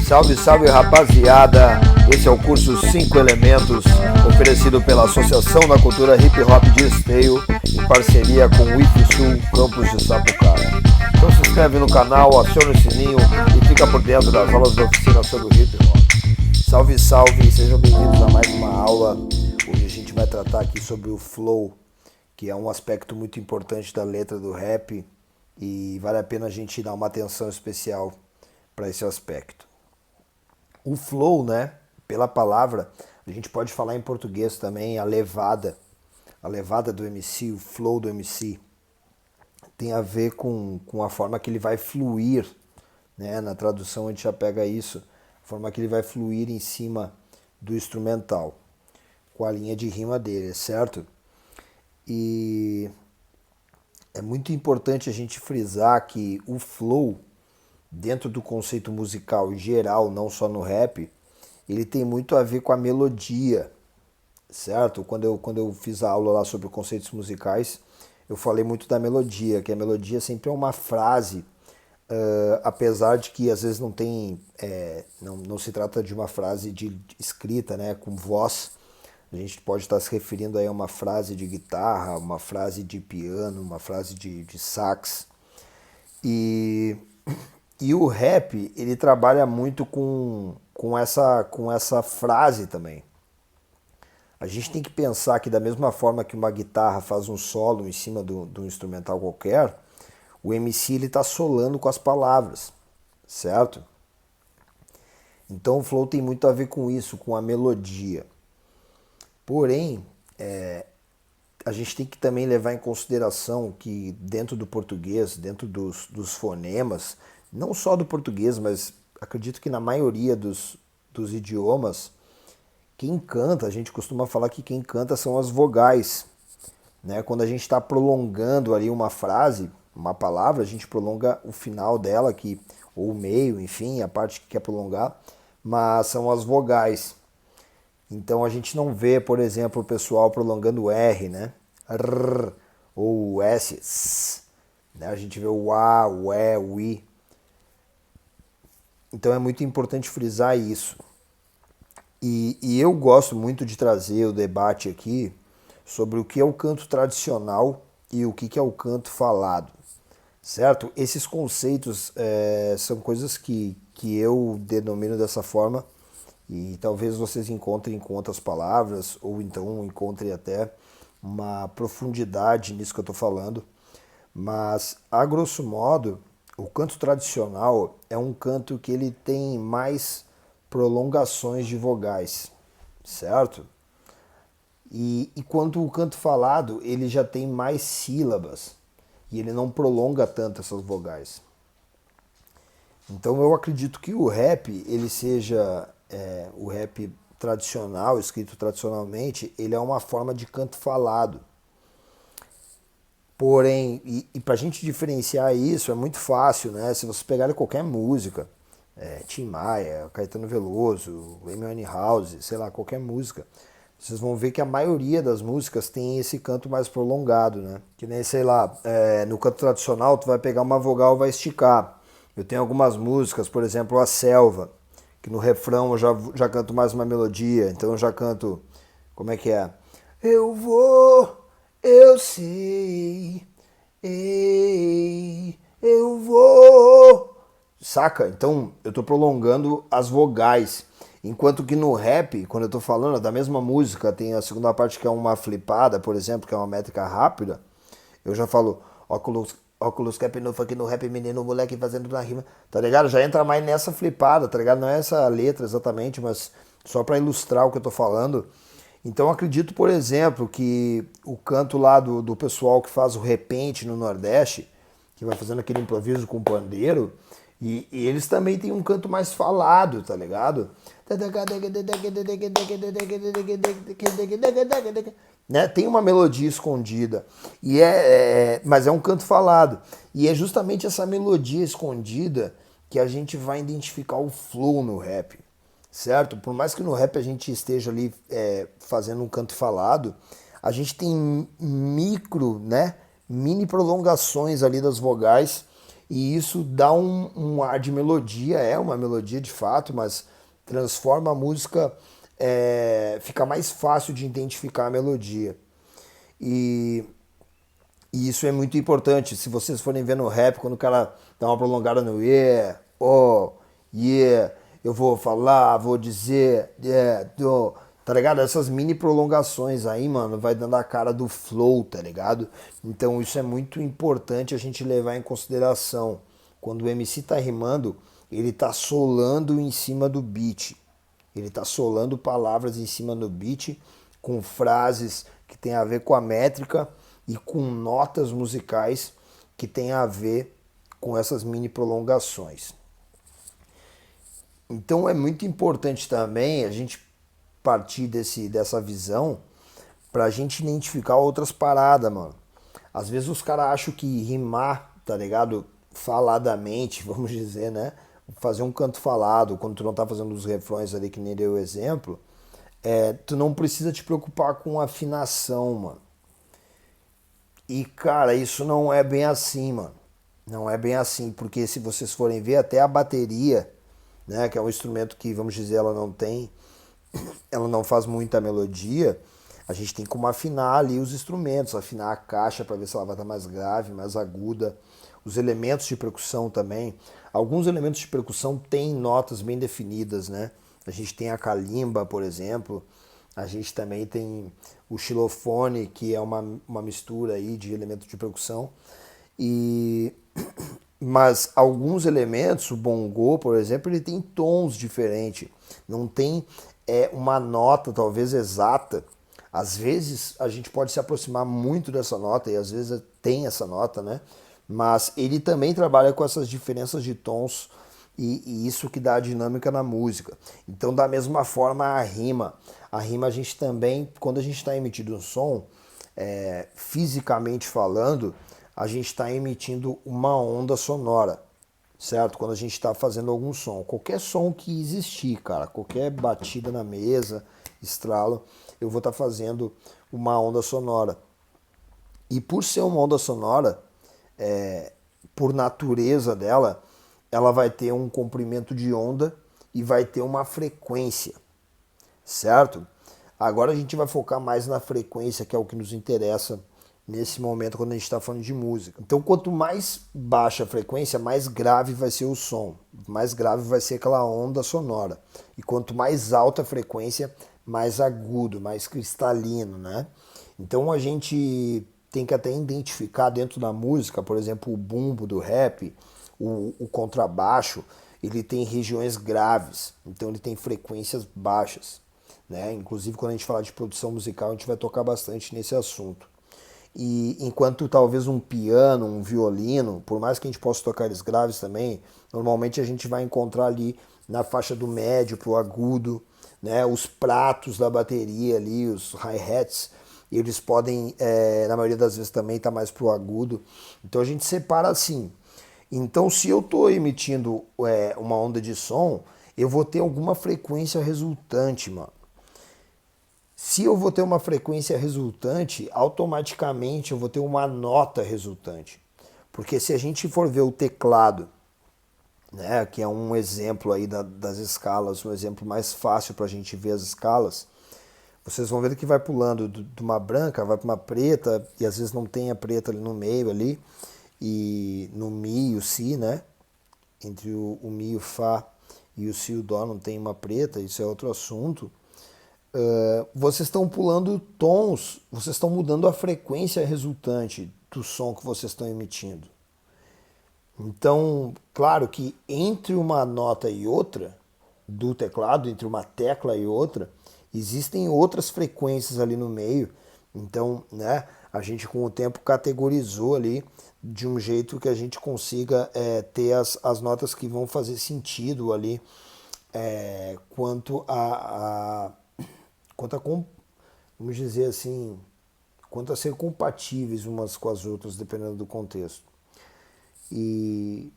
Salve, salve rapaziada! Esse é o curso 5 Elementos, oferecido pela Associação da Cultura Hip Hop de Esteio, em parceria com o IFSU Campus de Sapucaia. Então se inscreve no canal, aciona o sininho e fica por dentro das aulas da oficina sobre hip hop. Salve, salve! Sejam bem-vindos a mais uma aula. Hoje a gente vai tratar aqui sobre o flow, que é um aspecto muito importante da letra do rap e vale a pena a gente dar uma atenção especial para esse aspecto. O flow, né, pela palavra, a gente pode falar em português também, a levada do MC, o flow do MC, tem a ver com a forma que ele vai fluir, né, na tradução a gente já pega isso, a forma que ele vai fluir em cima do instrumental, com a linha de rima dele, certo? E é muito importante a gente frisar que o flow, dentro do conceito musical geral, não só no rap, ele tem muito a ver com a melodia, certo? Quando eu fiz a aula lá sobre conceitos musicais, eu falei muito da melodia, que a melodia sempre é uma frase, apesar de que às vezes não tem, não se trata de uma frase de escrita, né, com voz. A gente pode estar se referindo aí a uma frase de guitarra, uma frase de piano, uma frase de sax. E o rap, ele trabalha muito com essa frase também. A gente tem que pensar que da mesma forma que uma guitarra faz um solo em cima de um instrumental qualquer, o MC ele está solando com as palavras, certo? Então o flow tem muito a ver com isso, com a melodia. Porém, a gente tem que também levar em consideração que dentro do português, dentro dos fonemas, não só do português, mas acredito que na maioria dos idiomas, quem canta, a gente costuma falar que quem canta são as vogais, né? Quando a gente está prolongando ali uma frase, uma palavra, a gente prolonga o final dela, ou o meio, enfim, a parte que quer prolongar, mas são as vogais. Então a gente não vê, por exemplo, o pessoal prolongando o R, né? R, ou o S, S, né? A gente vê o A, o E, o I. Então é muito importante frisar isso. E eu gosto muito de trazer o debate aqui sobre o que é o canto tradicional e o que é o canto falado, certo? Esses conceitos são coisas que eu denomino dessa forma e talvez vocês encontrem com outras palavras ou então encontrem até uma profundidade nisso que eu estou falando, mas a grosso modo o canto tradicional é um canto que ele tem mais prolongações de vogais, certo? E quando o canto falado, ele já tem mais sílabas e ele não prolonga tanto essas vogais. Então eu acredito que o rap, ele seja o rap tradicional, escrito tradicionalmente, ele é uma forma de canto falado. Porém, e para a gente diferenciar isso é muito fácil, né? Se vocês pegarem qualquer música, Tim Maia, Caetano Veloso, Amy Winehouse, sei lá, qualquer música, vocês vão ver que a maioria das músicas tem esse canto mais prolongado, né? Que nem, sei lá, no canto tradicional tu vai pegar uma vogal e vai esticar. Eu tenho algumas músicas, por exemplo, A Selva, que no refrão eu já canto mais uma melodia, então eu já canto, como é que é? Eu vou... Eu sei, ei, eu vou. Saca? Então eu tô prolongando as vogais. Enquanto que no rap, quando eu tô falando da mesma música, tem a segunda parte que é uma flipada, por exemplo, que é uma métrica rápida, eu já falo óculos cap no funk no rap, menino, moleque fazendo na rima, tá ligado? Já entra mais nessa flipada, tá ligado? Não é essa letra exatamente, mas só pra ilustrar o que eu tô falando. Então acredito, por exemplo, que o canto lá do pessoal que faz o repente no Nordeste, que vai fazendo aquele improviso com pandeiro, e eles também têm um canto mais falado, tá ligado? Né? Tem uma melodia escondida, mas é um canto falado. E é justamente essa melodia escondida que a gente vai identificar o flow no rap. Certo? Por mais que no rap a gente esteja ali fazendo um canto falado, a gente tem mini prolongações ali das vogais e isso dá um ar de melodia, é uma melodia de fato, mas transforma a música, fica mais fácil de identificar a melodia. E, e isso é muito importante. Se vocês forem ver no rap, quando o cara dá uma prolongada no yeah, oh, yeah, eu vou falar, vou dizer, yeah, do, tá ligado? Essas mini prolongações aí, mano, vai dando a cara do flow, tá ligado? Então isso é muito importante a gente levar em consideração. Quando o MC tá rimando, ele tá solando em cima do beat. Ele tá solando palavras em cima do beat com frases que tem a ver com a métrica e com notas musicais que tem a ver com essas mini prolongações. Então é muito importante também a gente partir dessa visão pra gente identificar outras paradas, mano. Às vezes os caras acham que rimar, tá ligado? Faladamente, vamos dizer, né? Fazer um canto falado, quando tu não tá fazendo os refrões ali, que nem deu o exemplo, tu não precisa te preocupar com afinação, mano. E, cara, isso não é bem assim, mano. Não é bem assim, porque se vocês forem ver, até a bateria, né, que é um instrumento que, vamos dizer, ela não faz muita melodia, a gente tem como afinar ali os instrumentos, afinar a caixa para ver se ela vai estar mais grave, mais aguda. Os elementos de percussão também. Alguns elementos de percussão têm notas bem definidas, né? A gente tem a calimba, por exemplo. A gente também tem o xilofone, que é uma mistura aí de elementos de percussão. E mas alguns elementos, o bongô, por exemplo, ele tem tons diferentes. Não tem uma nota talvez exata. Às vezes a gente pode se aproximar muito dessa nota e às vezes tem essa nota, né? Mas ele também trabalha com essas diferenças de tons e isso que dá a dinâmica na música. Então, da mesma forma, a rima a gente também, quando a gente está emitindo um som, fisicamente falando, a gente está emitindo uma onda sonora, certo? Quando a gente está fazendo algum som, qualquer som que existir, cara, qualquer batida na mesa, estralo, eu vou estar fazendo uma onda sonora. E por ser uma onda sonora, por natureza dela, ela vai ter um comprimento de onda e vai ter uma frequência, certo? Agora a gente vai focar mais na frequência, que é o que nos interessa nesse momento quando a gente está falando de música. Então, quanto mais baixa a frequência, mais grave vai ser o som, mais grave vai ser aquela onda sonora. E quanto mais alta a frequência, mais agudo, mais cristalino, né? Então a gente tem que até identificar dentro da música, por exemplo, o bumbo do rap, o contrabaixo, ele tem regiões graves, então ele tem frequências baixas, né? Inclusive quando a gente falar de produção musical, a gente vai tocar bastante nesse assunto. E enquanto talvez um piano, um violino, por mais que a gente possa tocar eles graves também, normalmente a gente vai encontrar ali na faixa do médio para o agudo, né? Os pratos da bateria ali, os hi-hats, eles podem, na maioria das vezes também estar mais para o agudo. Então a gente separa assim. Então se eu estou emitindo uma onda de som, eu vou ter alguma frequência resultante, mano. Se eu vou ter uma frequência resultante, automaticamente eu vou ter uma nota resultante. Porque se a gente for ver o teclado, né, que é um exemplo aí das escalas, um exemplo mais fácil para a gente ver as escalas, vocês vão ver que vai pulando de uma branca, vai para uma preta, e às vezes não tem a preta ali no meio ali, e no Mi e o Si, né? Entre o Mi e o Fá e o Si e o Dó não tem uma preta, isso é outro assunto. Vocês estão pulando tons, vocês estão mudando a frequência resultante do som que vocês estão emitindo. Então, claro que entre uma nota e outra do teclado, entre uma tecla e outra, existem outras frequências ali no meio. Então, né, a gente com o tempo categorizou ali de um jeito que a gente consiga ter as notas que vão fazer sentido ali quanto a vamos dizer assim, quanto a ser compatíveis umas com as outras, dependendo do contexto. E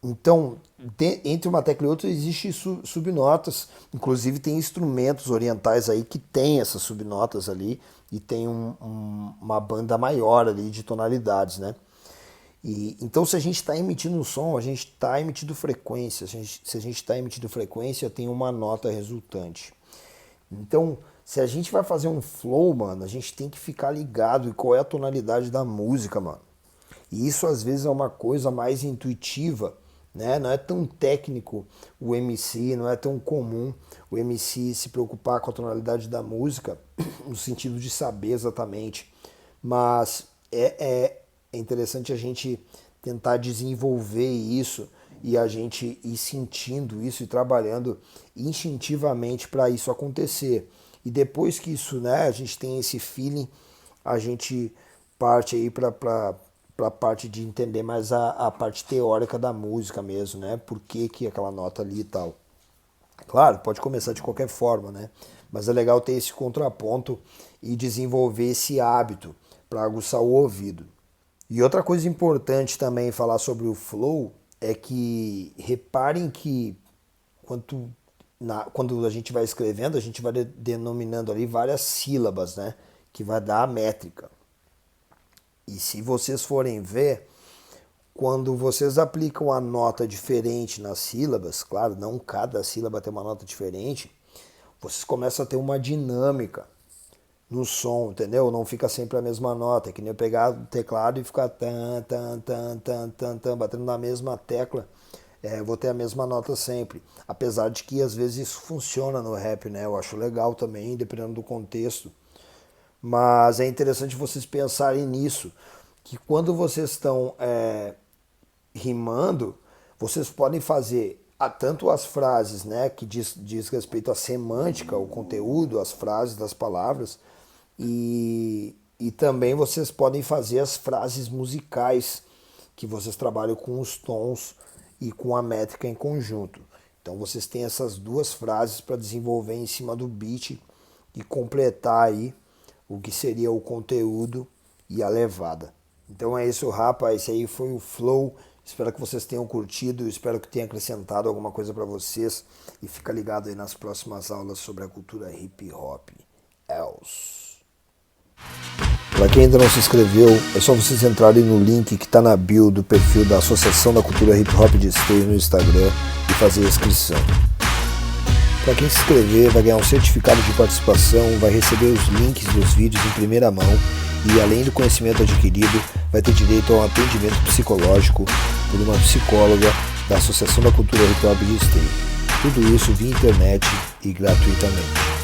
então, entre uma tecla e outra existem subnotas, inclusive tem instrumentos orientais aí que tem essas subnotas ali e tem uma banda maior ali de tonalidades, né? E então, se a gente está emitindo um som, a gente está emitindo frequência. Se a gente está emitindo frequência, tem uma nota resultante. Então, se a gente vai fazer um flow, mano, a gente tem que ficar ligado em qual é a tonalidade da música, mano. E isso às vezes é uma coisa mais intuitiva, né? Não é tão técnico o MC, não é tão comum o MC se preocupar com a tonalidade da música, no sentido de saber exatamente. Mas é interessante a gente tentar desenvolver isso e a gente ir sentindo isso e trabalhando instintivamente para isso acontecer. E depois que isso, né, a gente tem esse feeling, a gente parte aí para a parte de entender mais a parte teórica da música mesmo, né? Por que aquela nota ali e tal. Claro, pode começar de qualquer forma, né? Mas é legal ter esse contraponto e desenvolver esse hábito para aguçar o ouvido. E outra coisa importante também falar sobre o flow é que reparem que quando a gente vai escrevendo, a gente vai denominando ali várias sílabas, né? Que vai dar a métrica. E se vocês forem ver, quando vocês aplicam a nota diferente nas sílabas, claro, não cada sílaba tem uma nota diferente, vocês começam a ter uma dinâmica no som, entendeu? Não fica sempre a mesma nota, é que nem eu pegar o teclado e ficar batendo na mesma tecla, vou ter a mesma nota sempre. Apesar de que às vezes isso funciona no rap, né? Eu acho legal também, dependendo do contexto. Mas é interessante vocês pensarem nisso, que quando vocês estão rimando, vocês podem fazer tanto as frases, né, que diz respeito à semântica, o conteúdo, as frases das palavras, e também vocês podem fazer as frases musicais, que vocês trabalham com os tons e com a métrica em conjunto. Então vocês têm essas duas frases para desenvolver em cima do beat e completar aí o que seria o conteúdo e a levada. Então é isso, rapaz. Esse aí foi o Flow. Espero que vocês tenham curtido, espero que tenha acrescentado alguma coisa para vocês. E fica ligado aí nas próximas aulas sobre a cultura hip hop. Para quem ainda não se inscreveu, é só vocês entrarem no link que está na bio do perfil da Associação da Cultura Hip Hop de Esteio no Instagram e fazer a inscrição. Para quem se inscrever, vai ganhar um certificado de participação, vai receber os links dos vídeos em primeira mão e, além do conhecimento adquirido, vai ter direito a um atendimento psicológico por uma psicóloga da Associação da Cultura Hip Hop de Esteio. Tudo isso via internet e gratuitamente.